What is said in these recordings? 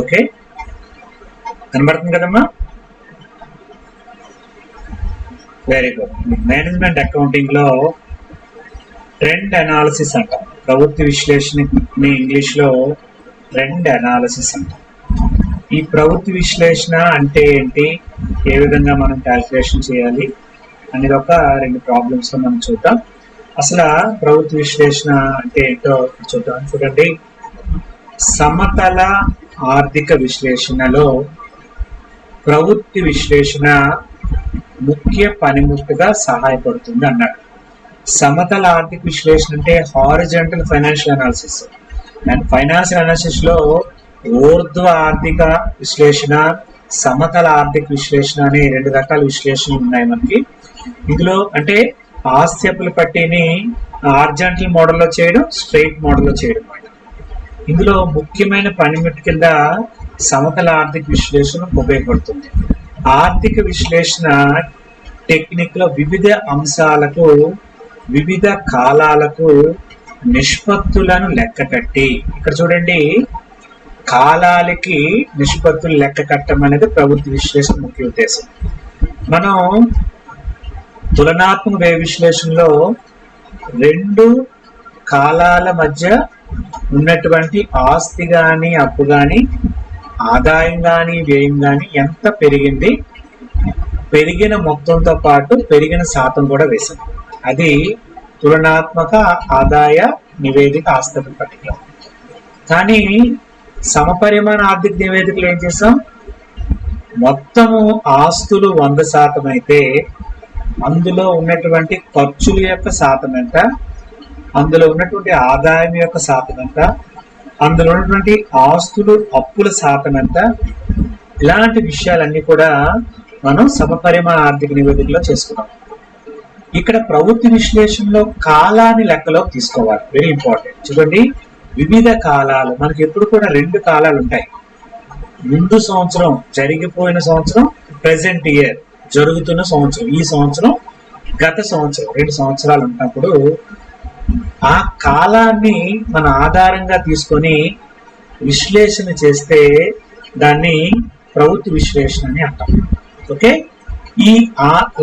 Okay, కనబడుతుంది కదమ్మా? Very good. Management accounting లో ట్రెండ్ అనాలిసిస్ అంటాం. ప్రవృత్తి విశ్లేషణని ఇంగ్లీష్ లో ట్రెండ్ అనాలిసిస్ అంటాం. ఈ ప్రవృత్తి విశ్లేషణ అంటే ఏంటి, ఏ విధంగా మనం క్యాల్కులేషన్ చేయాలి అనేది ఒక 2 ప్రాబ్లమ్స్ లో మనం చూద్దాం. అసలు ప్రవృత్తి విశ్లేషణ అంటే ఏంటో చూద్దాం. చూడండి, సమతల ఆర్థిక విశ్లేషణలో ప్రవృత్తి విశ్లేషణ ముఖ్య పనిముట్టుగా సహాయపడుతుంది అన్నాడు. సమతల ఆర్థిక విశ్లేషణ అంటే horizontal financial analysis. And financial analysis లో ఊర్ధ్వ ఆర్థిక విశ్లేషణ, సమతల ఆర్థిక విశ్లేషణ అనే 2 రకాల విశ్లేషణలు ఉన్నాయి మనకి. ఇందులో అంటే ఆస్తి అప్పుల పట్టిని హారిజాంటల్ మోడల్లో చేయడం, స్ట్రైట్ మోడల్లో చేయడం అన్నమాట. ఇందులో ముఖ్యమైన పనిముట్టు కింద సమతల ఆర్థిక విశ్లేషణ ఉపయోగపడుతుంది. ఆర్థిక విశ్లేషణ టెక్నిక్ లో వివిధ అంశాలకు, వివిధ కాలాలకు నిష్పత్తులను లెక్క కట్టి, ఇక్కడ చూడండి, కాలాలకి నిష్పత్తులు లెక్క కట్టడం అనేది ప్రవృత్తి విశ్లేషణ ముఖ్య ఉద్దేశం. మనం తులనాత్మక వ్యయ విశ్లేషణలో 2 కాలాల మధ్య ఉన్నటువంటి ఆస్తి కానీ, అప్పు కానీ, ఆదాయం కానీ, వ్యయం కానీ ఎంత పెరిగింది, పెరిగిన మొత్తంతో పాటు పెరిగిన శాతం కూడా వేసాం. అది తులనాత్మక ఆదాయ నివేదిక ఆస్తి పట్టిక. కానీ సమపరిమాణ ఆర్థిక నివేదికలు ఏం చేసాం, మొత్తము ఆస్తులు 100% అయితే అందులో ఉన్నటువంటి ఖర్చుల యొక్క శాతం ఎంత, అందులో ఉన్నటువంటి ఆదాయం యొక్క శాతం ఎంత, అందులో ఉన్నటువంటి ఆస్తులు అప్పుల శాతం ఎంత, ఇలాంటి విషయాలన్నీ కూడా మనం సమపరిమాణ ఆర్థిక నివేదికలో చేసుకున్నాం. ఇక్కడ ప్రవృత్తి విశ్లేషణలో కాలాన్ని లెక్కలోకి తీసుకోవాలి. Very important. చూడండి, వివిధ కాలాలు, మనకి ఎప్పుడు కూడా 2 కాలాలు ఉంటాయి. ముందు సంవత్సరం, జరిగిపోయిన సంవత్సరం, ప్రెసెంట్ ఇయర్, జరుగుతున్న సంవత్సరం, ఈ సంవత్సరం, గత సంవత్సరం, 2 సంవత్సరాలు ఉన్నప్పుడు ఆ కాలాన్ని మన ఆధారంగా తీసుకొని విశ్లేషణ చేస్తే దాన్ని ప్రవృత్తి విశ్లేషణ అని అంటాం. ఓకే, ఈ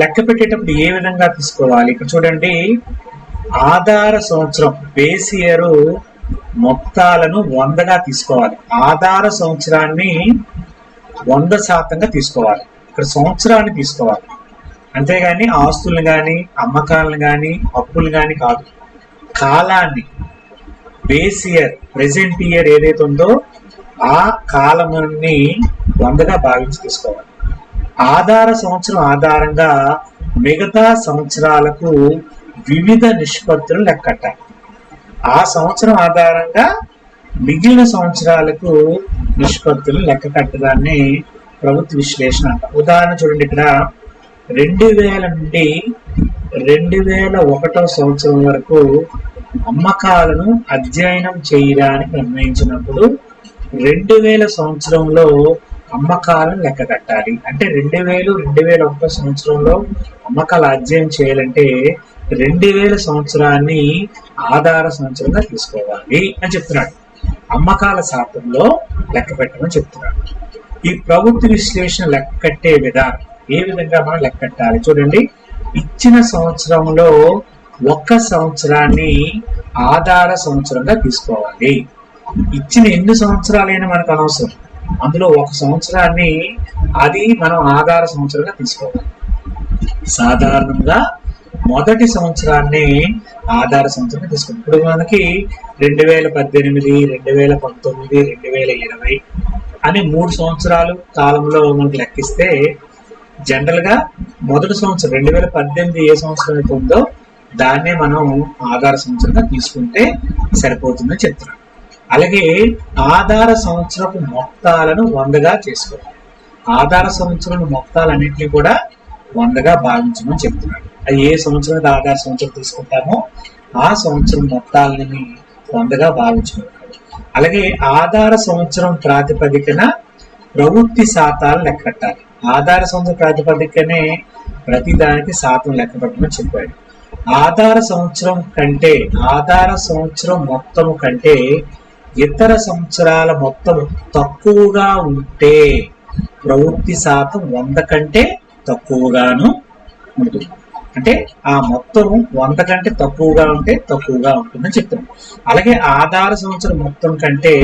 లెక్క పెట్టేటప్పుడు ఏ విధంగా తీసుకోవాలి, ఇక్కడ చూడండి, ఆధార సంవత్సరం బేస్ ఇయర్ మొత్తాలను 100గా తీసుకోవాలి. ఆధార సంవత్సరాన్ని 100% తీసుకోవాలి. ఇక్కడ సంవత్సరాన్ని తీసుకోవాలి, అంతేగాని ఆస్తులను కానీ, అమ్మకాలను కానీ, అప్పులు కానీ కాదు. కాలాన్ని, బేస్ ఇయర్, ప్రెసెంట్ ఇయర్ ఏదైతే ఉందో ఆ కాలముని 100గా భావించి తీసుకోవాలి. ఆధార సంవత్సరం ఆధారంగా మిగతా సంవత్సరాలకు వివిధ నిష్పత్తులు లెక్కట్టాలి. ఆ సంవత్సరం ఆధారంగా మిగిలిన సంవత్సరాలకు నిష్పత్తులు లెక్క కట్టడాన్ని ప్రవృత్తి విశ్లేషణ అంటారు. ఉదాహరణ చూడండి, ఇక్కడ 2000 నుండి 2001 సంవత్సరం వరకు అమ్మకాలను అధ్యయనం చేయడానికి నిర్ణయించినప్పుడు 2000 సంవత్సరంలో అమ్మకాలను లెక్క కట్టాలి. అంటే 2001 సంవత్సరంలో అమ్మకాలు అధ్యయనం చేయాలంటే 2000 సంవత్సరాన్ని ఆధార సంవత్సరంగా తీసుకోవాలి అని చెప్తున్నాడు. అమ్మకాల శాతంలో లెక్క పెట్టమని చెప్తున్నాడు. ఈ ప్రవృత్తి విశ్లేషణ లెక్క కట్టే విధానం, ఏ విధంగా మనం లెక్క కట్టాలి చూడండి. ఇచ్చిన సంవత్సరంలో 1 సంవత్సరాన్ని ఆధార సంవత్సరంగా తీసుకోవాలి. ఇచ్చిన ఎన్ని సంవత్సరాలైనా మనకు అనవసరం, అందులో 1 సంవత్సరాన్ని అది మనం ఆధార సంవత్సరంగా తీసుకోవాలి. సాధారణంగా మొదటి సంవత్సరాన్ని ఆధార సంవత్సరంగా తీసుకుంటాం. ఇప్పుడు మనకి 2018, 2019, 2020 అని 3 సంవత్సరాలు కాలంలో మనకి లెక్కిస్తే జనరల్ గా మొదటి సంవత్సరం 2018 ఏ సంవత్సరం అయితే ఉందో దాన్నే మనం ఆధార సంవత్సరంగా తీసుకుంటే సరిపోతుందని చెప్తున్నాం. అలాగే ఆధార సంవత్సరపు మొత్తాలను 100గా చేసుకోవాలి. ఆధార సంవత్సరం మొత్తాలన్నింటినీ కూడా 100గా భావించమని చెప్తున్నాడు. అది ఏ సంవత్సరం ఆధార సంవత్సరం తీసుకుంటామో ఆ సంవత్సరం మొత్తాలని 100గా భావించమన్నాడు. అలాగే ఆధార సంవత్సరం ప్రాతిపదికన ప్రవృత్తి శాతాలు లెక్క కట్టాలి. ఆధార సంవత్సరం ప్రాతిపదికనే ప్రతి దానికి శాతం లెక్క పెట్టమని చెప్పాడు. ఆధార సంవత్సరం కంటే, ఆధార సంవత్సరం మొత్తము కంటే ఇతర సంవత్సరాల మొత్తం తక్కువగా ఉంటే ప్రవృత్తి శాతం 100 కంటే తక్కువగాను ఉంటుంది. అంటే ఆ మొత్తం 100 కంటే తక్కువగా ఉంటే తక్కువగా ఉంటుందని చెప్తాం. అలాగే ఆధార సంవత్సరం మొత్తం కంటే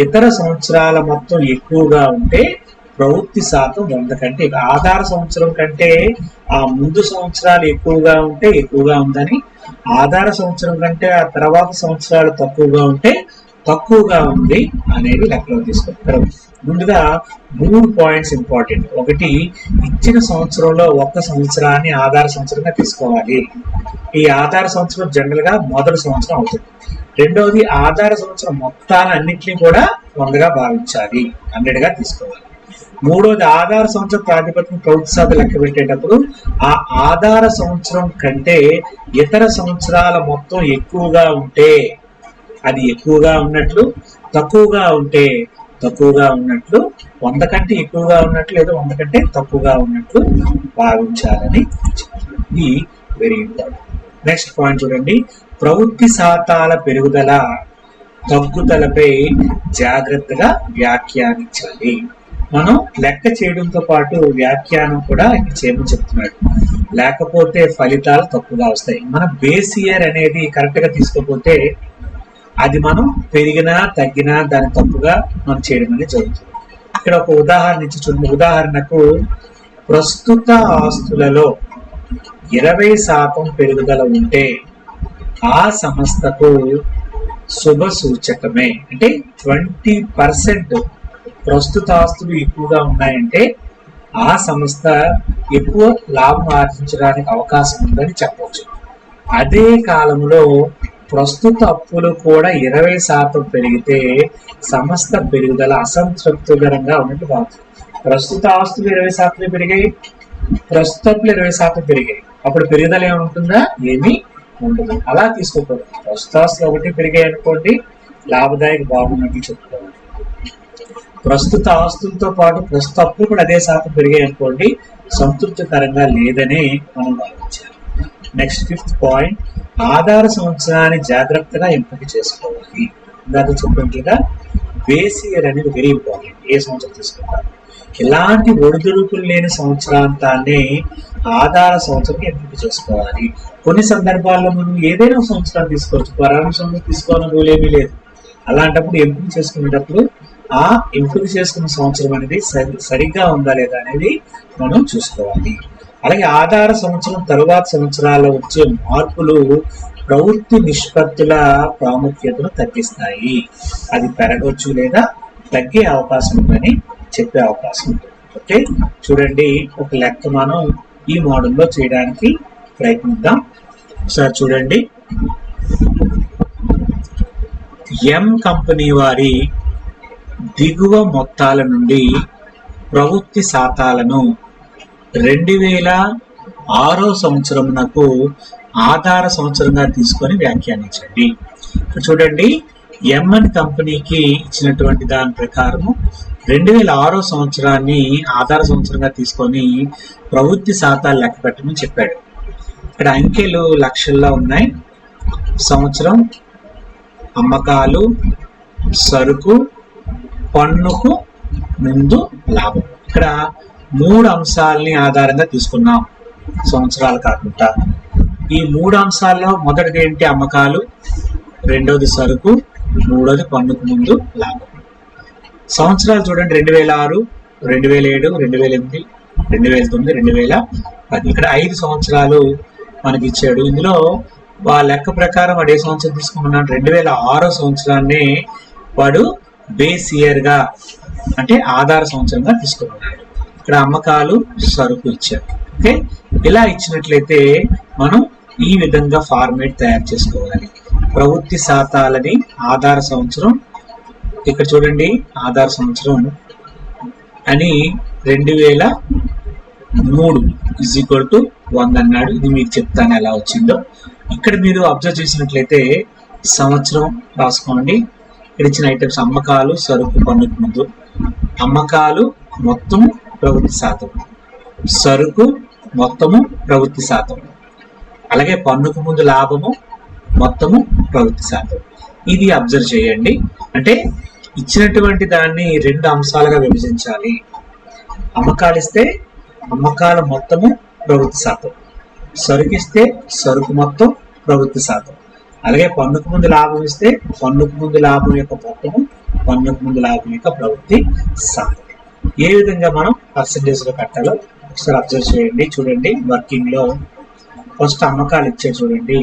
ఇతర సంవత్సరాల మొత్తం ఎక్కువగా ఉంటే ప్రవృత్తి శాతం 100 కంటే, ఆధార సంవత్సరం కంటే ఆ ముందు సంవత్సరాలు ఎక్కువగా ఉంటే ఎక్కువగా ఉందని, ఆధార సంవత్సరం కంటే ఆ తర్వాత సంవత్సరాలు తక్కువగా ఉంటే తక్కువగా ఉంది అనేది లెక్కలో తీసుకుంటారు. ముందుగా 3 పాయింట్స్ ఇంపార్టెంట్. ఒకటి, ఇచ్చిన సంవత్సరంలో ఒక్క సంవత్సరాన్ని ఆధార సంవత్సరంగా తీసుకోవాలి. ఈ ఆధార సంవత్సరం జనరల్ గా మొదటి సంవత్సరం అవుతుంది. రెండవది, ఆధార సంవత్సరం మొత్తాలన్నింటినీ కూడా 100గా భావించాలి, 100గా తీసుకోవాలి. మూడోది, ఆధార సంవత్సరం ప్రాతిపదికన ప్రవృత్తి శాతం లెక్క పెట్టేటప్పుడు ఆ ఆధార సంవత్సరం కంటే ఇతర సంవత్సరాల మొత్తం ఎక్కువగా ఉంటే అది ఎక్కువగా ఉన్నట్లు, తక్కువగా ఉంటే తక్కువగా ఉన్నట్లు, 100 కంటే ఎక్కువగా ఉన్నట్లు లేదా 100 కంటే తక్కువగా ఉన్నట్లు భావించాలని ఇది వెరీ ఇంపార్టెంట్. నెక్స్ట్ పాయింట్ చూడండి, ప్రవృత్తి శాతాల పెరుగుదల తగ్గుదలపై జాగ్రత్తగా వ్యాఖ్యానించాలి. మనం లెక్క చేయడంతో పాటు వ్యాఖ్యానం కూడా చేయమని చెప్తున్నాడు. లేకపోతే ఫలితాలు తప్పుగా వస్తాయి. మన బేస్ ఇయర్ అనేది కరెక్ట్ గా తీసుకోకపోతే అది మనం పెరిగినా తగ్గినా దాని తప్పుగా మనం చేయడం అనేది జరుగుతుంది. ఇక్కడ ఒక ఉదాహరణ ఇచ్చి చూడండి. ఉదాహరణకు, ప్రస్తుత ఆస్తులలో 20% పెరుగుదల ఉంటే ఆ సంస్థకు శుభ సూచకమే. అంటే 20% ప్రస్తుత ఆస్తులు ఎక్కువగా ఉన్నాయంటే ఆ సంస్థ ఎక్కువ లాభం ఆర్జించడానికి అవకాశం ఉందని చెప్పవచ్చు. అదే కాలంలో ప్రస్తుత అప్పులు కూడా 20% పెరిగితే సంస్థ పెరుగుదల అసంతృప్తికరంగా ఉన్నట్టు భావించారు. ప్రస్తుత ఆస్తులు 20% పెరిగాయి, ప్రస్తుత అప్పులు 20% పెరిగాయి. అప్పుడు పెరుగుదల ఏముంటుందా? ఏమీ ఉండదు. అలా తీసుకోకూడదు. ప్రస్తుత ఆస్తులు 1 పెరిగాయి అనుకోండి, లాభదాయక బాగున్నట్లు చెప్పుకోవాలి. ప్రస్తుత ఆస్తులతో పాటు ప్రస్తుత అప్పులు కూడా అదే శాతం పెరిగాయి అనుకోండి, సంతృప్తికరంగా లేదని మనం భావించాలి. నెక్స్ట్ 5th పాయింట్, ఆధార సంవత్సరాన్ని జాగ్రత్తగా ఎంపిక చేసుకోవాలి. దాంతో చెప్పినట్లుగా బేస్ ఇయర్ అనేది వెరీ ఇంపార్టెంట్. ఏ సంవత్సరం తీసుకుంటారు, ఎలాంటి ఒడిదుడుకులు లేని సంవత్సరాంతాన్ని ఆధార సంవత్సరం ఎంపిక చేసుకోవాలి. కొన్ని సందర్భాల్లో మనం ఏదైనా సంవత్సరాన్ని తీసుకోవచ్చు, పరాణ సంవత్సరం తీసుకోవాలని రూల్ ఏమీ లేదు. అలాంటప్పుడు ఎంపిక చేసుకునేటప్పుడు ఆ ఎంపిక చేసుకున్న సంవత్సరం అనేది సరిగ్గా ఉందా లేదా అనేది మనం చూసుకోవాలి. అలాగే ఆధార సంవత్సరం తరువాత సంవత్సరాల్లో వచ్చే మార్పులు ప్రవృత్తి నిష్పత్తుల ప్రాముఖ్యతను తగ్గిస్తాయి. అది పెరగవచ్చు లేదా తగ్గే అవకాశం ఉందని చెప్పే అవకాశం ఉంటుంది. ఓకే, చూడండి, ఒక లెక్క మనం ఈ మోడల్లో చేయడానికి ప్రయత్నిద్దాం. ఒకసారి చూడండి, ఎం కంపెనీ వారి దిగువ మొత్తాల నుండి ప్రవృత్తి శాతాలను 2006 సంవత్సరమునకు ఆధార సంవత్సరంగా తీసుకొని వ్యాఖ్యానించండి. చూడండి, ఎంఎన్ కంపెనీకి ఇచ్చినటువంటి దాని ప్రకారము 2006 సంవత్సరాన్ని ఆధార సంవత్సరంగా తీసుకొని ప్రవృత్తి శాతాలు లెక్క పెట్టమని చెప్పాడు. ఇక్కడ అంకెలు లక్షల్లో ఉన్నాయి. సంవత్సరం, అమ్మకాలు, సరుకు, పన్నుకు ముందు లాభం. ఇక్కడ 3 అంశాలని ఆధారంగా తీసుకున్నాం, సంవత్సరాలు కాకుండా. ఈ 3 అంశాల్లో మొదటిది ఏంటి? అమ్మకాలు, రెండోది సరుకు, మూడోది పన్నుకు ముందు లాభం. సంవత్సరాలు చూడండి, 2006, 2007, 2008, 2009, 2010. ఇక్కడ 5 సంవత్సరాలు మనకి ఇచ్చాడు. ఇందులో వాళ్ళ లెక్క ప్రకారం వాడు ఏ సంవత్సరం తీసుకున్నాడు? 2006 సంవత్సరాన్ని వాడు బేస్ ఇయర్ గా, అంటే ఆధార సంవత్సరంగా తీసుకున్నాడు. ఇక్కడ అమ్మకాలు, సరుకు ఇచ్చారు. ఓకే, ఇలా ఇచ్చినట్లయితే మనం ఈ విధంగా ఫార్మేట్ తయారు చేసుకోవాలి. ప్రవృత్తి శాతాలని ఆధార సంవత్సరం, ఇక్కడ చూడండి ఆధార సంవత్సరం అని 2003 = 100 అన్నాడు. ఇది మీకు చెప్తాను ఎలా వచ్చిందో. ఇక్కడ మీరు అబ్జర్వ్ చేసినట్లయితే సంవత్సరం రాసుకోండి. ఇక్కడ ఇచ్చిన ఐటమ్స్ అమ్మకాలు, సరుకు, పన్నుకు ముందు. అమ్మకాలు మొత్తము ప్రవృత్తి శాతం, సరుకు మొత్తము ప్రవృత్తి శాతం, అలాగే పన్నుకు ముందు లాభము మొత్తము ప్రవృత్తి శాతం. ఇది అబ్జర్వ్ చేయండి. అంటే ఇచ్చినటువంటి దాన్ని రెండు అంశాలుగా విభజించాలి. అమ్మకాలు ఇస్తే అమ్మకాల మొత్తము ప్రవృత్తి శాతం, సరుకు ఇస్తే సరుకు మొత్తం ప్రవృత్తి శాతం, అలాగే పన్నుకు ముందు లాభం ఇస్తే పన్నుకు ముందు లాభం యొక్క మొత్తము పన్నుకు ముందు లాభం యొక్క ప్రవృత్తి శాతం. ఏ విధంగా మనం పర్సంటేజ్ లో కట్టాలో ఒకసారి అబ్జర్వ్ చేయండి. చూడండి, వర్కింగ్ లో ఫస్ట్ అమ్మకాలు ఇచ్చే చూడండి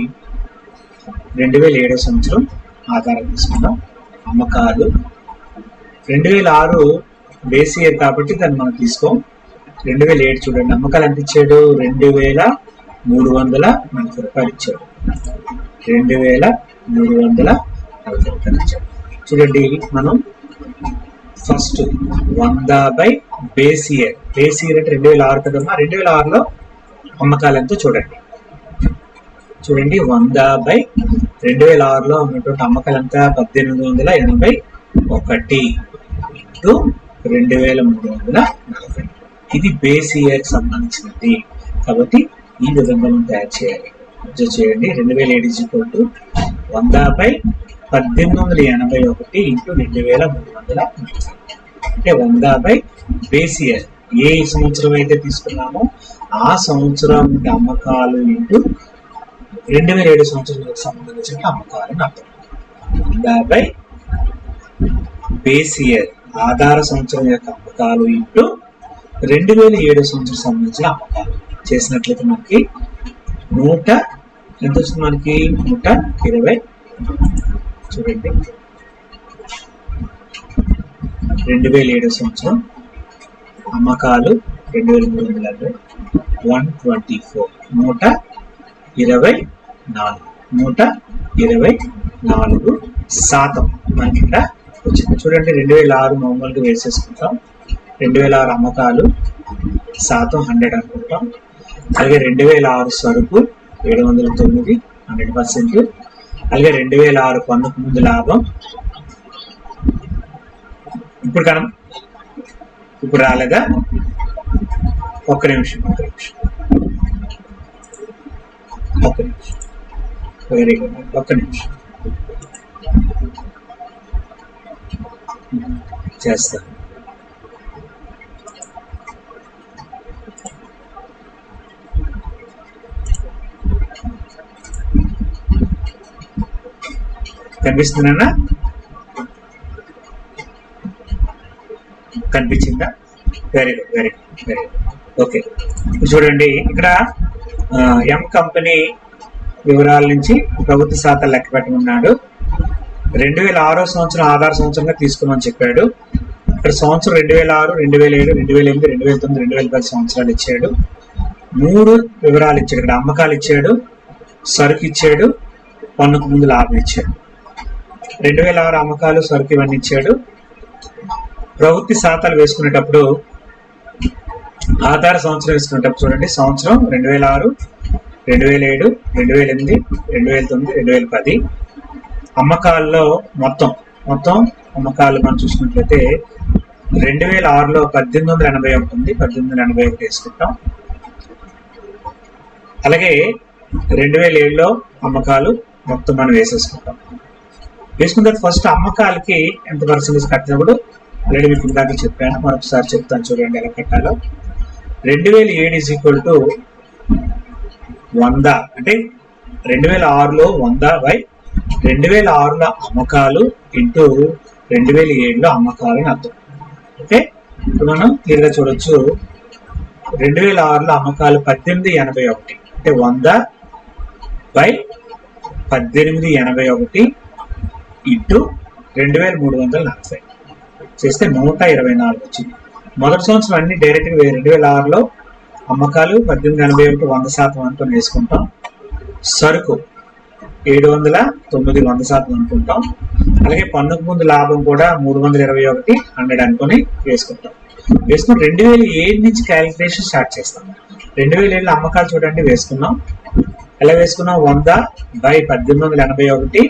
2007 సంవత్సరం ఆధారం తీసుకున్నాం. అమ్మకాలు 2006 బేస్ ఇయర్ కాబట్టి దాన్ని మనం తీసుకోం. 2007 చూడండి, అమ్మకాలు ఎంత ఇచ్చాడు? 2340 రూపాయలు ఇచ్చాడు. 2340 రూపాయలు ఇచ్చాడు. చూడండి, మనం first 100 by base year. Base year అంటే 2006 కదమ్మా. 2006లో అమ్మకాలు ఎంతో చూడండి. 100 బై 2006లో ఉన్నటువంటి అమ్మకాలు ఎంత? 1881 ఇంటూ 2340. ఇది బేస్ ఇయర్ కి సంబంధించినది కాబట్టి ఈ విధంగా మనం తయారు చేయాలి. అబ్జర్వ్ చేయండి, 2007 100 బై 1881 ఇంటూ 2340 అంటే 100 బై బేస్ ఇయర్. ఏ సంవత్సరం అయితే తీసుకున్నామో ఆ సంవత్సరం అమ్మకాలు ఇంటూ 2007 సంవత్సరానికి సంబంధించిన అమ్మకాలను అర్థం. 100 బై బేస్ ఇయర్ ఆధార సంవత్సరం యొక్క అమ్మకాలు ఇంటూ 2007 సంవత్సరం సంబంధించిన అమ్మకాలు చేసినట్లయితే మనకి ఎంత వచ్చింది? మనకి 120. చూడండి, 2007 సంవత్సరం అమ్మకాలు 2340 124 124 శాతం మనకి ఇక్కడ వచ్చింది. చూడండి, 2006 మామూలుగా వేసేసుకుంటాం. 2006 అమ్మకాలు శాతం 100 అనుకుంటాం. అలాగే 2006 సరుకు 709 100%. అలాగే 2006 పన్నుకు ముందు లాభం ఇప్పుడు రాలేదా? ఒక్క నిమిషం. Very good. ఒక్క నిమిషం చేస్తాను. కనిపిస్తుందన్నా? కనిపించిందా? Very good, very good, very good. Okay, చూడండి, ఇక్కడ ఎం కంపెనీ వివరాల నుంచి ప్రభుత్వ శాతం లెక్క పెట్టమన్నాడు. 2006 సంవత్సరం ఆధార సంవత్సరంగా తీసుకున్నామని చెప్పాడు. ఇక్కడ సంవత్సరం 2006, 2007, 2008, 2009, 2010 సంవత్సరాలు ఇచ్చాడు. 3 వివరాలు ఇచ్చాడు. ఇక్కడ అమ్మకాలు ఇచ్చాడు, సరుకు ఇచ్చాడు, పన్నుకు ముందు లాభం ఇచ్చాడు. 2006 అమ్మకాలు, సరుకు ఇవన్నీ ఇచ్చాడు. ప్రవృత్తి శాతాలు వేసుకునేటప్పుడు ఆధార సంవత్సరం వేసుకునేటప్పుడు చూడండి, సంవత్సరం 2006, 2007, 2008, 2009, 2010. అమ్మకాల్లో మొత్తం అమ్మకాలు మనం చూసుకున్నట్లయితే 2006లో 1881 ఉంది. 1881 వేసుకుంటాం. అలాగే 2007లో అమ్మకాలు మొత్తం మనం వేసేసుకుంటాం. వేసుకున్న తర్వాత ఫస్ట్ అమ్మకాలకి ఎంత పర్సెంటేజ్ కట్టినప్పుడు ఆల్రెడీ మీకు ఇందాక చెప్పాను, మరొకసారి చెప్తాను. చూడండి ఎలా కట్టాలో. 2007 100 అంటే 2006లో 100 బై 2006లో అమ్మకాలు ఇంటూ 2007లో అమ్మకాలు అని అర్థం. ఓకే, ఇప్పుడు మనం క్లియర్గా చూడొచ్చు. 2006లో అమ్మకాలు 1881 అంటే 100 బై 1881 ఇంటూ 2340 చేస్తే 124 వచ్చింది. మొదటి సంవత్సరం అన్ని డైరెక్ట్గా 2006లో అమ్మకాలు 1881 100% అనుకుని వేసుకుంటాం. సరుకు 709 100% అనుకుంటాం. అలాగే పన్నుకు ముందు లాభం కూడా 321 100 అనుకుని వేసుకుంటాం. వేసుకుని 2007 నుంచి క్యాలిక్యులేషన్ స్టార్ట్ చేస్తాం. 2007లో అమ్మకాలు చూడండి వేసుకున్నాం. ఎలా వేసుకున్నాం? 100 బై 1881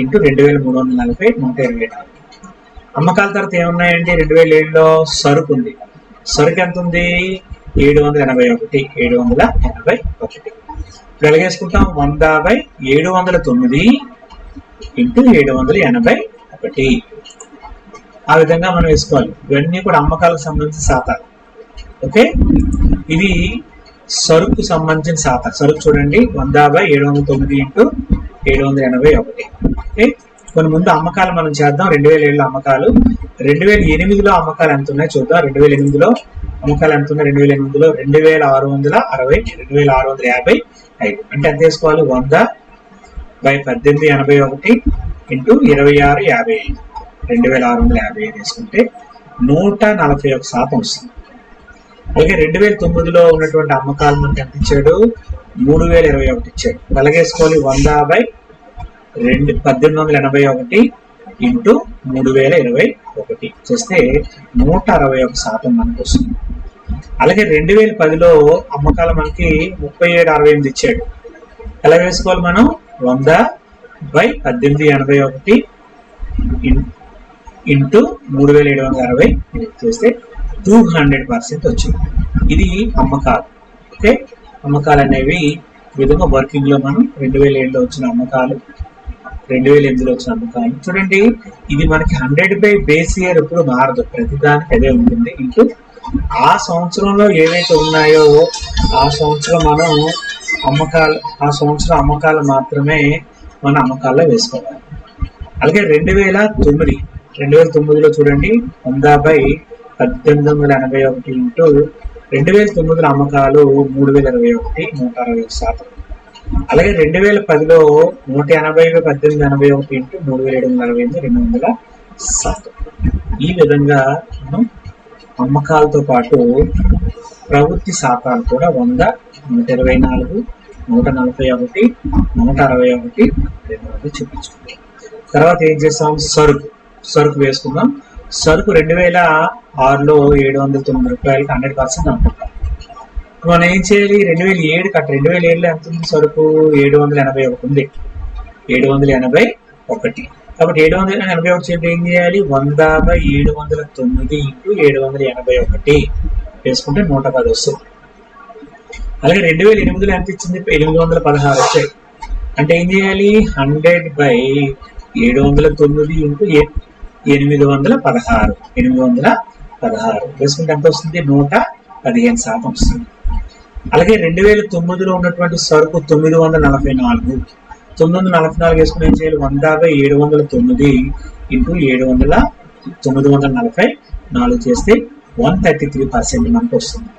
ఇంటూ 2340 124. అమ్మకాల తర్వాత ఏమున్నాయండి? 2007లో సరుకు ఉంది. సరుకు ఎంత ఉంది? 781. ఇప్పుడు ఎలాగేసుకుంటాం? 100 బై 709 ఇంటూ 781. ఆ విధంగా మనం వేసుకోవాలి. ఇవన్నీ కూడా అమ్మకాలకు సంబంధించిన శాతాలు. ఓకే, ఇది సరుకు సంబంధించిన శాతం. సరుకు చూడండి 100/709 ఇంటూ 781. ఓకే, కొన్ని ముందు అమ్మకాలు మనం చేద్దాం. 2007 అమ్మకాలు, 2008లో అమ్మకాలు ఎంత ఉన్నాయి చూద్దాం. 2008లో అమ్మకాలు ఎంత ఉన్నాయి? 2008లో 2660, 2655. అంటే ఎంత వేసుకోవాలి? 100/1881 ఇంటూ 2655, 2655 వేసుకుంటే 141% వస్తుంది. అలాగే 2009లో ఉన్నటువంటి అమ్మకాలు మనకి ఎంత ఇచ్చాడు? 3021 ఇచ్చాడు. అలాగేసుకోవాలి 100/1881 ఇంటూ 3021 చేస్తే 161% మనకు వస్తుంది. అలాగే 2010లో అమ్మకాలు మనకి 3768 ఇచ్చాడు. ఎలా వేసుకోవాలి మనం? 100/1881 ఇంటూ 3760 చేస్తే 200% వచ్చింది. ఇది అమ్మకాలు. ఓకే, అమ్మకాలు అనేవి విధంగా వర్కింగ్ లో మనం 2007లో వచ్చిన అమ్మకాలు, 2008లో వచ్చిన అమ్మకాలు చూడండి. ఇది మనకి 100 బేస్ ఇయర్ ఎప్పుడు మారదు, ప్రతిదానికి అదే ఉంటుంది. ఇంటూ ఆ సంవత్సరంలో ఏవైతే ఉన్నాయో ఆ సంవత్సరం మనం అమ్మకాలు, ఆ సంవత్సరం అమ్మకాలు మాత్రమే మన అమ్మకాల్లో వేసుకోవాలి. అలాగే 2009లో చూడండి 100/1881 ఇంటూ 2009లో అమ్మకాలు 3021, 161%. అలాగే 2010లో 180/1881 ఇంటూ 3768, 200%. ఈ విధంగా మనం అమ్మకాలతో పాటు ప్రవృత్తి శాతాలు కూడా 100, 124, 141, 161, 200 చూపించుకుంటాం. తర్వాత ఏం చేస్తాం? సరుకు వేసుకుందాం. సరుకు 2006లో 709 రూపాయలకి 100% అనుకుంటాం. మనం ఏం చేయాలి? 2007 కట్ట. 2007లో ఎంత ఉంది? సరుకు 781 ఉంది. 781 కాబట్టి 781 చేస్తే ఏం చేయాలి? 100/709 ఇంటూ 781 వేసుకుంటే 110 వస్తుంది. అలాగే 2008లో ఎంత ఇచ్చింది? 816 వచ్చాయి. అంటే ఏం చేయాలి? 100/709 ఇంటూ 816 వేసుకుంటే ఎంత వస్తుంది? 115% వస్తుంది. అలాగే 2009లో ఉన్నటువంటి సరుకు 944 వేసుకుని ఏం చేయాలి? 100/709 ఇంటూ 944 చేస్తే 133% మనకు వస్తుంది.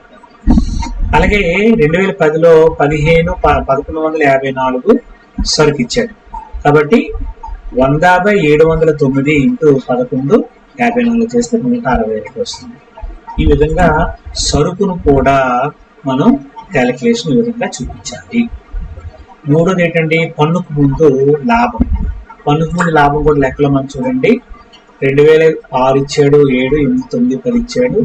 అలాగే 2010లో 1154 సరుకు ఇచ్చాడు. కాబట్టి 100/709 ఇంటూ 1154 చేస్తే 161 వస్తుంది. ఈ విధంగా సరుకును కూడా మనం క్యాలిక్యులేషన్ ఈ విధంగా చూపించాలి. మూడోది ఏంటండి? పన్నుకు ముందు లాభం. పన్నుకు ముందు లాభం కూడా లెక్కలో మనం చూడండి. 2006 ఇచ్చాడు, 7, 8, 9, 10 ఇచ్చాడు,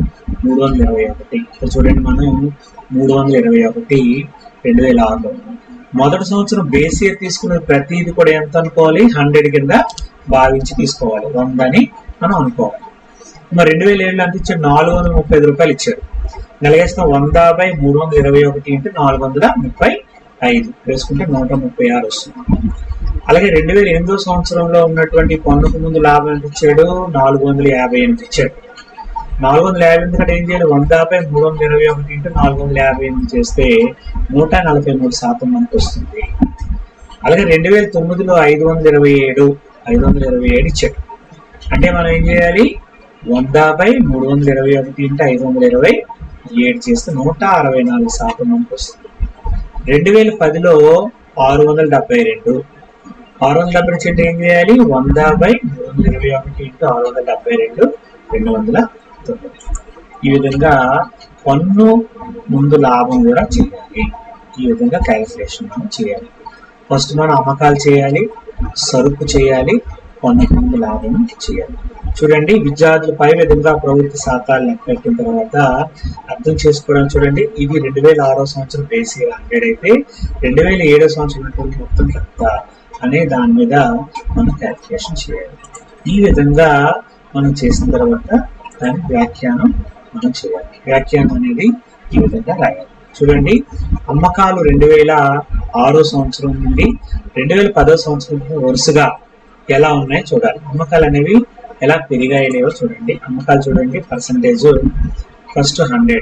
321. ఇక్కడ చూడండి మనం 321 2006లో. మొదటి సంవత్సరం బేస్ ఇయర్ తీసుకునే ప్రతిది కూడా ఎంత అనుకోవాలి? 100 కింద భావించి తీసుకోవాలి. 100 అని మనం అనుకోవాలి. మరి 2007లో ఎంత ఇచ్చాడు? 435 రూపాయలు ఇచ్చాడు. నెలగేస్తాం 100/321 ఇంటూ 435 వేసుకుంటే 136 వస్తుంది. అలాగే 2008 సంవత్సరంలో ఉన్నటువంటి పన్నుకు ముందు లాభం ఎంత ఇచ్చాడు? 458 ఇచ్చాడు. 458 కంటే ఏం చేయాలి? 100/321 ఇంటూ 458 చేస్తే 143% మనకు వస్తుంది. అలాగే 2009లో 527 ఇచ్చాడు. అంటే మనం ఏం చేయాలి? 100/321 ఇంటూ 527 చేస్తే 164% మనకు వస్తుంది. 2010లో 672 చేస్తే ఏం చేయాలి? 100/321 ఇంటూ 672, 290. ఈ విధంగా పన్ను ముందు లాభం కూడా చేయాలి. ఈ విధంగా క్యాలిక్యులేషన్ మనం చేయాలి. ఫస్ట్ మనం అమ్మకాలు చేయాలి, సరుకు చేయాలి, పన్నుకు ముందు లాభం చేయాలి. చూడండి, విద్యార్థులు పై విధంగా ప్రవృత్తి శాతాలు లెక్క పెట్టిన తర్వాత అర్థం చేసుకోవడానికి చూడండి. ఇది 2006 సంవత్సరం బేస్ ఇయర్ 100 అయితే 2007 సంవత్సరం మొత్తం ఎంత అనే దాని మీద మనం క్యాలిక్యులేషన్ చేయాలి. ఈ విధంగా మనం చేసిన తర్వాత దాని వ్యాఖ్యానం మనం చేయాలి. వ్యాఖ్యానం అనేది ఈ విధంగా రాయాలి. చూడండి, అమ్మకాలు 2006 సంవత్సరం నుండి 2010 సంవత్సరం వరుసగా ఎలా ఉన్నాయో చూడాలి. అమ్మకాలు అనేవి ఎలా పెరిగాయి లేవో చూడండి. అమ్మకాలు చూడండి, పర్సంటేజ్ ఫస్ట్ 100,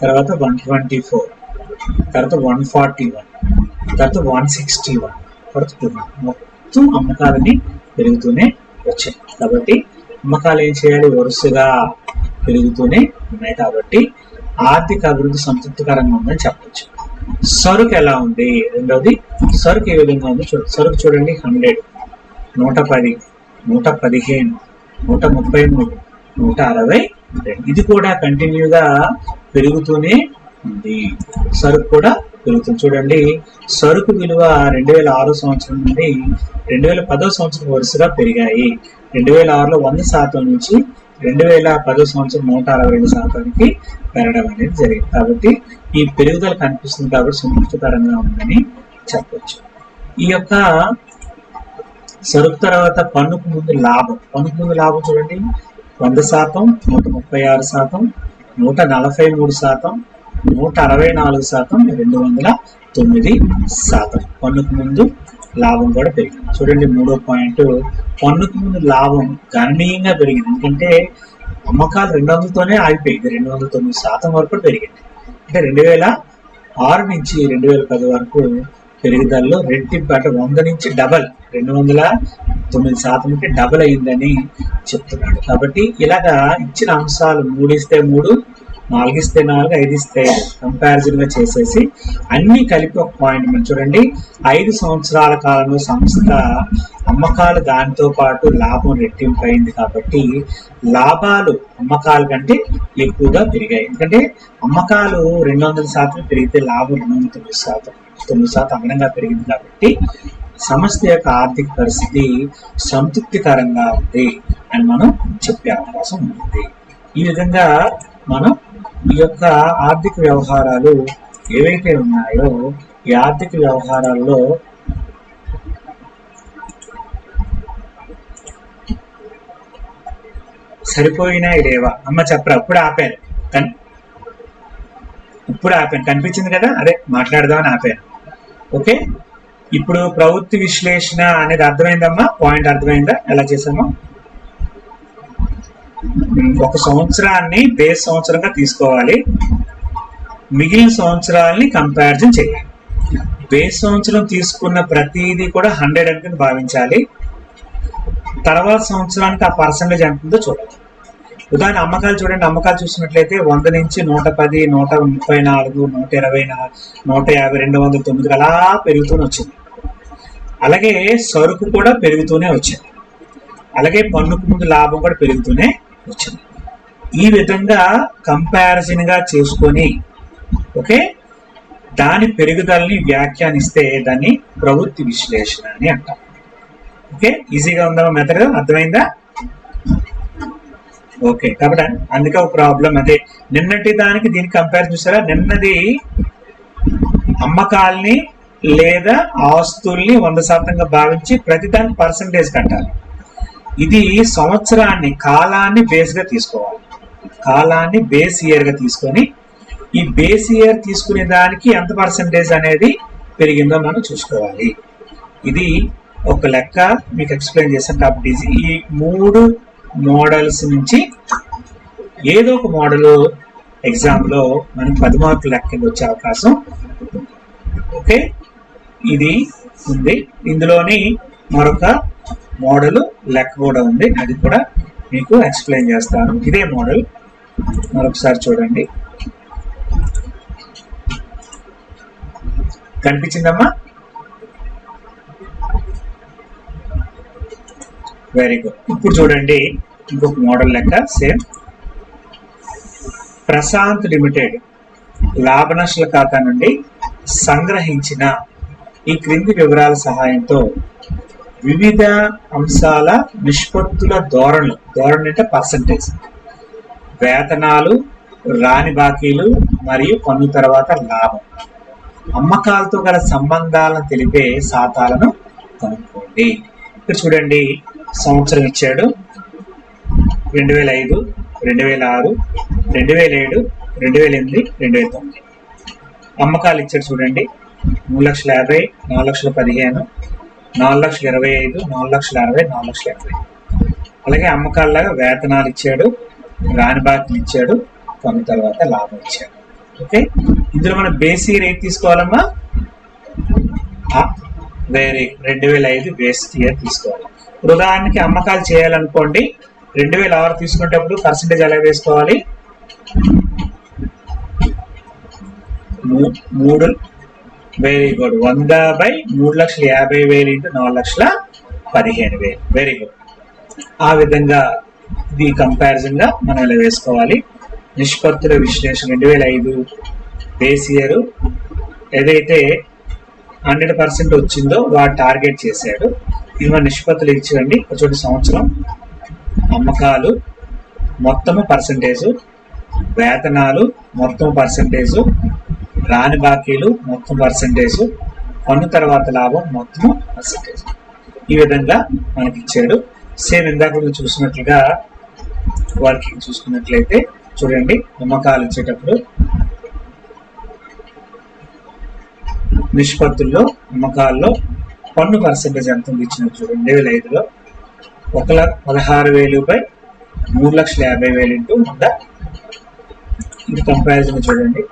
తర్వాత 124, తర్వాత 141, తర్వాత 161, తర్వాత 200. మొత్తం అమ్మకాలని పెరుగుతూనే వచ్చాయి. కాబట్టి అమ్మకాలు ఏం చేయాలి, వరుసగా పెరుగుతూనే ఉన్నాయి. కాబట్టి ఆర్థిక అభివృద్ధి సంతృప్తికరంగా ఉందని చెప్పచ్చు. సరుకు ఎలా ఉంది, రెండవది సరుకు ఏ విధంగా ఉంది చూడండి. సరుకు చూడండి 100, 110, 115, 133, 162. ఇది కూడా కంటిన్యూగా పెరుగుతూనే ఉంది. సరుకు కూడా పెరుగుతుంది. చూడండి, సరుకు విలువ 2006 సంవత్సరం నుండి 2010 సంవత్సరం వరుసగా పెరిగాయి. 2006లో 100% నుంచి 2010 సంవత్సరం 162%కి పెరగడం అనేది జరిగింది. కాబట్టి ఈ పెరుగుదల కనిపిస్తుంది కాబట్టి సంతృప్తికరంగా ఉందని చెప్పచ్చు. ఈ యొక్క సరుకు తర్వాత పన్నుకు ముందు లాభం. పన్నుకు ముందు లాభం చూడండి, 100%, 136%, 143%, 164%, 209%. పన్నుకు ముందు లాభం కూడా పెరిగింది. చూడండి, 3వ పాయింట్, పన్నుకు ముందు లాభం గణనీయంగా పెరిగింది. ఎందుకంటే అమ్మకాలు 200తోనే ఆగిపోయింది. 209% వరకు పెరిగింది. అంటే 2006 నుంచి 2010 వరకు పెరుగుదలలో రెట్టింపు, అంటే 100 నుంచి డబల్, 209%కి డబల్ అయిందని చెప్తున్నాడు. కాబట్టి ఇలాగా ఇచ్చిన అంశాలు 3 ఇస్తే 3, 4 ఇస్తే 4, 5 ఇస్తే కంపారిజన్ గా చేసేసి అన్ని కలిపి ఒక పాయింట్ మనం చూడండి. 5 సంవత్సరాల కాలంలో సంస్థ అమ్మకాలు దానితో పాటు లాభం రెట్టింపు అయింది. కాబట్టి లాభాలు అమ్మకాల కంటే ఎక్కువగా పెరిగాయి. ఎందుకంటే అమ్మకాలు 200% పెరిగితే లాభం 209% అదనంగా పెరిగింది. కాబట్టి సంస్థ యొక్క ఆర్థిక పరిస్థితి సంతృప్తికరంగా ఉంది అని మనం చెప్పే అవకాశం ఉంది. ఈ విధంగా మనం ఈ యొక్క ఆర్థిక వ్యవహారాలు ఏవైతే ఉన్నాయో ఈ ఆర్థిక వ్యవహారాల్లో సరిపోయినాయి లేవా అమ్మ చెప్పరా, ఇప్పుడు ఆపాను కనిపించింది కదా, అదే మాట్లాడదామని ఆపాను. ఓకే, ఇప్పుడు ప్రవృత్తి విశ్లేషణ అనేది అర్థమైందమ్మా, పాయింట్ అర్థమైందా ఎలా చేసామో? ఒక సంవత్సరాన్ని బేస్ సంవత్సరంగా తీసుకోవాలి, మిగిలిన సంవత్సరాలని కంపారిజన్ చేయాలి. బేస్ సంవత్సరం తీసుకున్న ప్రతిదీ కూడా 100 అనుకుని భావించాలి. తర్వాత సంవత్సరానికి ఆ పర్సంటేజ్ ఎంత ఉందో చూడాలి. ఉదాహరణ అమ్మకాలు చూడండి, అమ్మకాలు చూసినట్లయితే 100 నుంచి 110, 134, 124, 150, 209 అలా పెరుగుతూనే వచ్చింది. అలాగే సరుకు కూడా పెరుగుతూనే వచ్చింది. అలాగే పన్నుకు ముందు లాభం కూడా పెరుగుతూనే వచ్చింది. ఈ విధంగా కంపారిజన్ గా చేసుకొని ఓకే దాని పెరుగుదలని వ్యాఖ్యానిస్తే దాన్ని ప్రవృత్తి విశ్లేషణ అని అంటాం. ఓకే, ఈజీగా ఉందా మెథడ్, అర్థమైందా? ఓకే, కాబట్టి అందుకే ఒక ప్రాబ్లం అదే. నిన్నటి దానికి దీనికి కంపారిజన్ చూసారా, నిన్నది అమ్మకాల్ని లేదా ఆస్తుల్ని 100%గా భావించి ప్రతిదానికి పర్సంటేజ్ కట్టాలి. ఇది సంవత్సరాన్ని, కాలాన్ని బేస్ గా తీసుకోవాలి. కాలాన్ని బేస్ ఇయర్ గా తీసుకొని ఈ బేస్ ఇయర్ తీసుకునే దానికి ఎంత పర్సంటేజ్ అనేది పెరిగిందో మనం చూసుకోవాలి. ఇది ఒక లెక్క మీకు ఎక్స్ప్లెయిన్ చేశాను. కాబట్టి ఈ 3 మోడల్స్ నుంచి ఏదో ఒక మోడల్ ఎగ్జామ్ లో మనకి 10 మార్కుల లెక్క వచ్చే అవకాశం. ఓకే, ఇది ఉంది. ఇందులోని మరొక మోడల్ లెక్క కూడా ఉంది, అది కూడా మీకు ఎక్స్ప్లెయిన్ చేస్తాను. ఇదే మోడల్ మరొకసారి చూడండి. కనిపించిందమ్మా? Very good. ఇప్పుడు చూడండి ఇంకొక మోడల్ లెక్క సేమ్. ప్రశాంత్ లిమిటెడ్ లాభ నష్టాల ఖాతా నుండి సంగ్రహించిన ఈ క్రింది వివరాల సహాయంతో వివిధ అంశాల నిష్పత్తుల ధోరణి అంటే పర్సంటేజ్, వేతనాలు, రాని బాకీలు మరియు పన్ను తర్వాత లాభం, అమ్మకాలతో గల సంబంధాలను తెలిపే శాతాలను కనుక్కోండి. ఇక్కడ చూడండి, సంవత్సరం ఇచ్చాడు 2005, 2006, 2007, 2008, 2009. అమ్మకాలు ఇచ్చాడు చూడండి 3,50,000, 4,15,000, 4,25,000, 4,60,000, 4,80,000. అలాగే అమ్మకాలలాగా వేతనాలు ఇచ్చాడు, రాని బాకీలు ఇచ్చాడు, పన్ను తర్వాత లాభం ఇచ్చాడు. ఓకే, ఇందులో మనం బేస్ ఇయర్ ఏది తీసుకోవాలమ్మా? వేరే 2005 బేస్ ఇయర్ తీసుకోవాలి. ఉదాహరణకి అమ్మకాలు చేయాలనుకోండి, 2006 తీసుకునేటప్పుడు పర్సెంటేజ్ ఎలా వేసుకోవాలి? 3 very good 100/3,50,000 into 4,15,000. Very good. ఆ విధంగా ఇది కంపారిజన్ గా మనం ఇలా వేసుకోవాలి. నిష్పత్తుల విశ్లేషణ 2005 బేస్ ఇయర్ ఏదైతే 100% వచ్చిందో వాడు టార్గెట్ చేశాడు. ఇది మన నిష్పత్తులు ఇచ్చేయండి. చూడండి, సంవత్సరం అమ్మకాలు మొత్తము పర్సంటేజ్, వేతనాలు మొత్తం పర్సంటేజ్, రాని బాకీలు మొత్తం పర్సంటేజ్, పన్ను తర్వాత లాభం మొత్తం పర్సంటేజ్. ఈ విధంగా మనకి ఇచ్చాడు. సేమ్ ఇందాక మీరు చూసినట్లుగా వర్కింగ్ చూసుకున్నట్లయితే చూడండి, అమ్మకాలు ఇచ్చేటప్పుడు నిష్పత్తుల్లో అమ్మకాల్లో పన్ను పర్సెంటేజ్ ఎంత ఇచ్చినట్టు చూడండి. 2005లో 1,16,000/3,50,000 ఇంటూ 100. ఇది కంపారిజన్ చూడండి,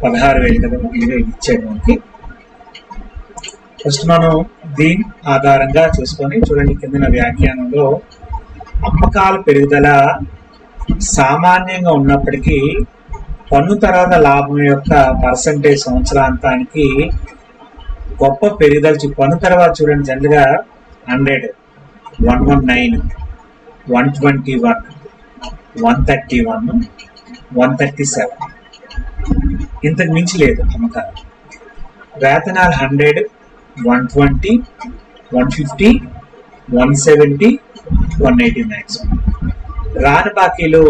16,000 కదా ఇది ఇచ్చాడు మనకి. ఫస్ట్ మనం దీని ఆధారంగా చూసుకొని చూడండి, కింద వ్యాఖ్యానంలో అమ్మకాల పెరుగుదల సామాన్యంగా ఉన్నప్పటికీ పన్ను తర్వాత లాభం యొక్క పర్సంటేజ్ సంవత్సరాంతానికి గొప్ప పెరుగుదల. పన్ను తర్వాత చూడండి, జనరల్గా 100, 119, 121, 131, 137 ఇంతకు మించి లేదు అమ్మకాలు. వేతనాలు 100, 120, 150, 170, 180 మ్యాక్సిమం. రాని బాకీలు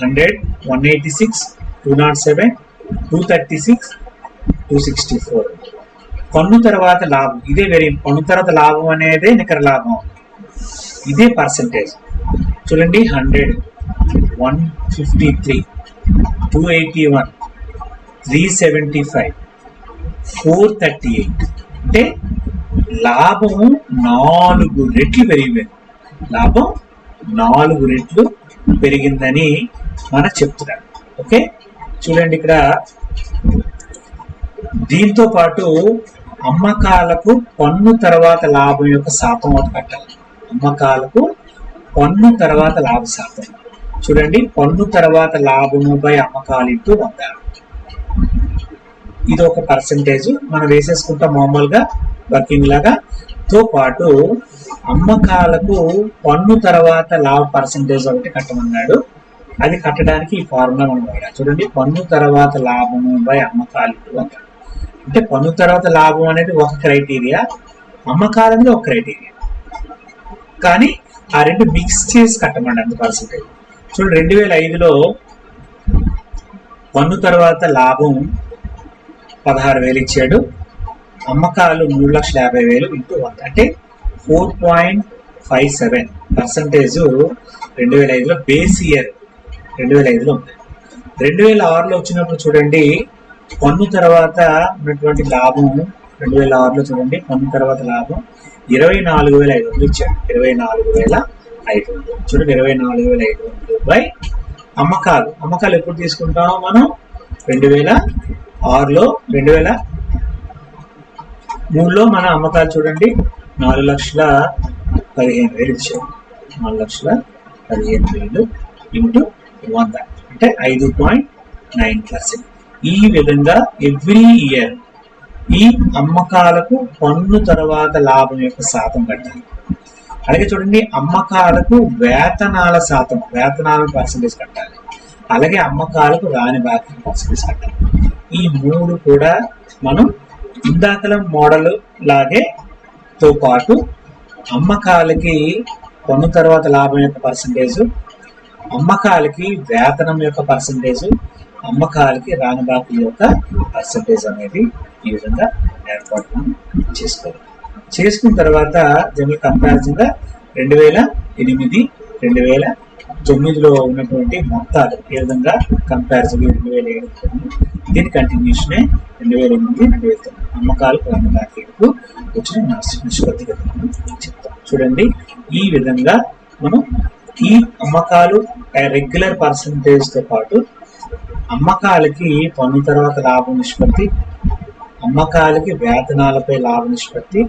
100, 186, 207, 236, 264. పన్ను తర్వాత లాభం ఇదే వెరీ పన్ను తర్వాత లాభం అనేదే నికర లాభం, ఇదే పర్సంటేజ్ చూడండి. 100, 153, 281, 375, 438. అంటే లాభము 4 రెట్లు పెరిగిపోయింది. లాభం 4 రెట్లు పెరిగిందని మనం చెప్తున్నాం. ఓకే, చూడండి ఇక్కడ దీంతో పాటు అమ్మకాలకు పన్ను తర్వాత లాభం యొక్క శాతం ఒకటి కట్టాలి. అమ్మకాలకు పన్ను తర్వాత లాభ శాతం చూడండి, పన్ను తర్వాత లాభము బై అమ్మకాలు ఇంటూ 100. ఇది ఒక పర్సంటేజ్ మనం వేసేసుకుంటాం మామూలుగా వర్కింగ్ లాగా. తో పాటు అమ్మకాలకు పన్ను తర్వాత లాభ పర్సంటేజ్ ఒకటి కట్టమన్నాడు. అది కట్టడానికి ఈ ఫార్ములా మనం వాడాలి. చూడండి, పన్ను తర్వాత లాభము బై అమ్మకాలు ఇంటూ 100. అంటే పన్ను తర్వాత లాభం అనేది ఒక క్రైటీరియా, అమ్మకాలు అనేది ఒక క్రైటీరియా, కానీ ఆ రెండు మిక్స్ చేసి కట్టమండి అంత పర్సంటేజ్. చూడండి, 2005లో పన్ను తర్వాత లాభం 16,000 ఇచ్చాడు, అమ్మకాలు 3,50,000 ఇంటూ 100 అంటే 4.57% 2005లో బేస్ ఇయర్ 2005లో ఉంది. 2006లో వచ్చినప్పుడు చూడండి, పన్ను తర్వాత ఉన్నటువంటి లాభం 2006లో చూడండి, పన్ను తర్వాత లాభం 24,500 ఇచ్చాడు. 24,500 చూడండి, 24,500 బై అమ్మకాలు ఎప్పుడు తీసుకుంటామో మనం 2006లో 2003లో మన అమ్మకాలు చూడండి 4,15,000 ఇచ్చాడు. 4,15,000 ఇంటూ 100 అంటే 5.9%. ఈ విధంగా ఎవ్రీ ఇయర్ ఈ అమ్మకాలకు పన్ను తర్వాత లాభం యొక్క శాతం కట్టాలి. అలాగే చూడండి, అమ్మకాలకు వేతనాల శాతం, వేతనాల పర్సంటేజ్ కట్టాలి. అలాగే అమ్మకాలకు రాని బాకీ పర్సంటేజ్ కట్టాలి. ఈ 3 కూడా మనం ఇందాకల మోడల్ లాగే తో పాటు అమ్మకాలకి పన్ను తర్వాత లాభం యొక్క పర్సంటేజ్, అమ్మకాలకి వేతనం యొక్క పర్సంటేజ్, అమ్మకాలకి రాని బాకీ యొక్క పర్సంటేజ్ అనేది ఈ విధంగా ఏర్పాటు చేసుకోవాలి. చేసుకున్న తర్వాత జనరల్ కంపారిజన్ గా 2008, 2009లో ఉన్నటువంటి మొత్తాలు ఏ విధంగా కంపారిజన్ 2007 దీని కంటిన్యూషనే 2008 2009 అమ్మకాలు పన్ను మార్కెట్కు వచ్చిన నిష్పత్తి చెప్తాం. చూడండి, ఈ విధంగా మనం ఈ అమ్మకాలు రెగ్యులర్ పర్సంటేజ్ తో పాటు అమ్మకాలకి పన్ను తర్వాత లాభ నిష్పత్తి, అమ్మకాలకి వేతనాలపై లాభ నిష్పత్తి,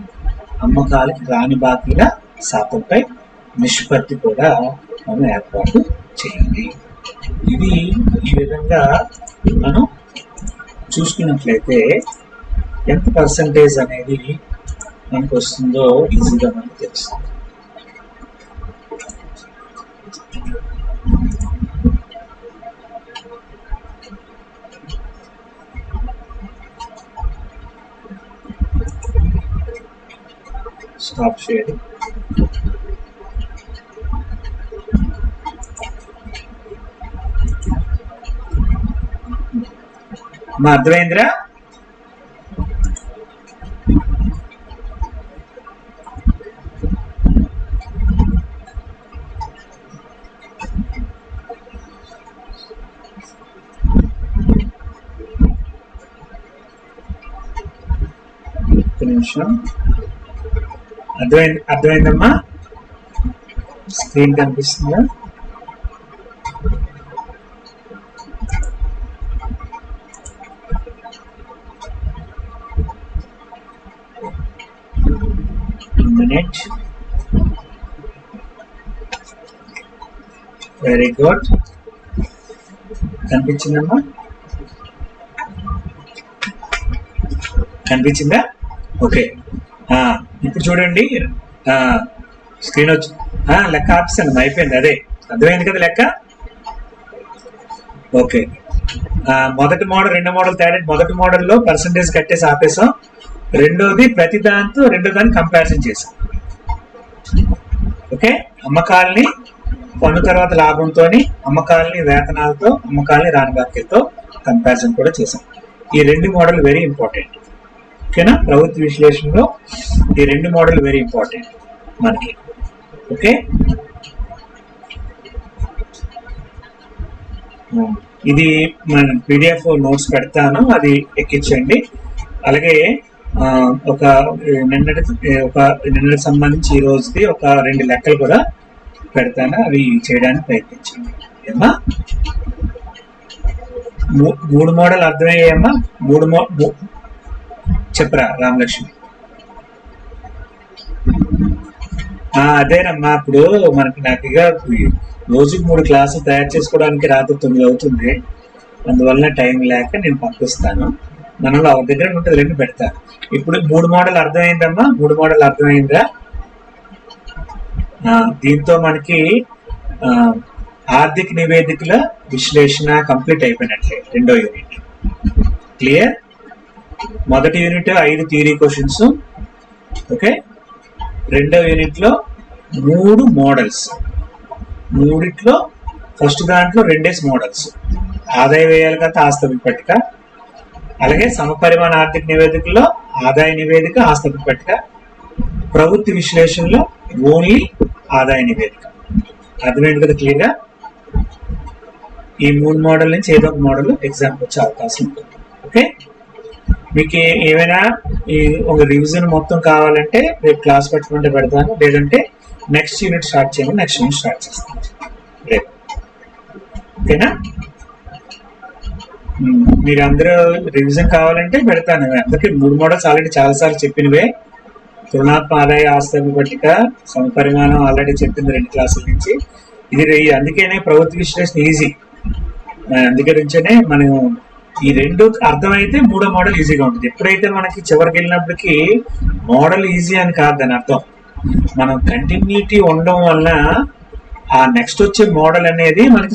అమ్మకాలకి రాని బాకీల శాతంపై నిష్పత్తి కూడా మనం ఏర్పాటు చేయాలి. ఇది ఈ విధంగా మనం చూసుకున్నట్లయితే ఎంత పర్సంటేజ్ అనేది మనకు వస్తుందో ఈజీగా మనకు తెలుస్తుంది. Stop sharing. మా అర్థమైందిరా? నిమిషం. అర్థమైందమ్మా? స్క్రీన్ కనిపిస్తుందా? మినిట్. Very good. కనిపించిందమ్మా? కనిపించిందా? ఓకే. ఇప్పుడు చూడండి, స్క్రీన్ వచ్చి లెక్క ఆపిస్తాను, అయిపోయింది. అదే అర్థమైంది కదా లెక్క? ఓకే. మొదటి మోడల్ రెండో మోడల్ తేడా. మొదటి మోడల్లో పర్సంటేజ్ కట్టేసి ఆపేసాం. రెండోది ప్రతి రెండో దాన్ని కంపారిజన్ చేసాం. ఓకే. అమ్మకాలని పన్ను తర్వాత లాభంతో, అమ్మకాలని వేతనాలతో, అమ్మకాలని రాని బాకీలతో కంపారిజన్ కూడా చేసాం. ఈ రెండు మోడల్ వెరీ ఇంపార్టెంట్. ఓకేనా? ప్రభుత్వ విశ్లేషణలో ఈ రెండు మోడల్ వెరీ ఇంపార్టెంట్ మనకి. ఓకే. ఇది మన పీడిఎఫ్ నోట్స్ పెడతాను, అది ఎక్కించండి. అలాగే నిన్నటికి సంబంధించి ఈ రోజుది ఒక 2 లెక్కలు కూడా పెడతాను, అవి చేయడానికి ప్రయత్నించండి. ఏమ్మా? 3 మోడల్ అర్థమయ్యాయమ్మా? 3 చెప్పరా రామలక్ష్మి? అదేనమ్మా. ఇప్పుడు మనకి నాకు రోజుకి 3 క్లాసులు తయారు చేసుకోవడానికి రాత్రి 9 అవుతుంది. అందువల్ల టైం లేక నేను పంపిస్తాను. మనలో ఒక దగ్గర ఉంటుంది, 2 పెడతాను. ఇప్పుడు 3 మోడల్ అర్థమైందమ్మా? 3 మోడల్ అర్థమైందా? దీంతో మనకి ఆర్థిక నివేదికల విశ్లేషణ కంప్లీట్ అయిపోయినట్లే. 2వ యూనిట్ క్లియర్. మొదటి యూనిట్ 5 థియరీ క్వశ్చన్స్. ఓకే. 2వ యూనిట్ లో 3 మోడల్స్. 3లో ఫస్ట్ దాంట్లో 2 మోడల్స్: ఆదాయ వ్యయాల కథ, ఆస్తి పట్టిక. అలాగే సమపరిమాణ ఆర్థిక నివేదికల్లో ఆదాయ నివేదిక, ఆస్తి పట్టిక. ప్రభుత్వ విశ్లేషణలో ఓన్లీ ఆదాయ నివేదిక. అర్థమైంది కదా క్లియర్గా? ఈ 3 మోడల్ నుంచి ఏదో ఒక మోడల్ ఎగ్జామ్ వచ్చే అవకాశం ఉంటుంది. ఓకే. మీకు ఏమైనా ఒక రివిజన్ మొత్తం కావాలంటే రేపు క్లాస్ పెట్టుకుంటే పెడతాను, లేదంటే నెక్స్ట్ యూనిట్ స్టార్ట్ చేయమని నెక్స్ట్ యూనిట్ స్టార్ట్ చేస్తాను రేపు. ఓకేనా? మీరు అందరూ రివిజన్ కావాలంటే పెడతాను. అందుకే 3 మోడల్స్ ఆల్రెడీ చాలాసార్లు చెప్పినవే. తులనాత్మక ఆదాయ, ఆస్తి పట్టిక, సమపరిమాణం ఆల్రెడీ చెప్పింది 2 క్లాసుల నుంచి. ఇది అందుకనే ప్రభుత్వ విశ్లేషణ ఈజీ. అందుకే నుంచే మనం ఈ 2 అర్థమైతే 3వ మోడల్ ఈజీగా ఉంటుంది. ఎప్పుడైతే మనకి చివరికి వెళ్ళినప్పటికీ మోడల్ ఈజీ అని కాదు దాని అర్థం. మనం కంటిన్యూటీ ఉండడం వల్ల ఆ నెక్స్ట్ వచ్చే మోడల్ అనేది మనకి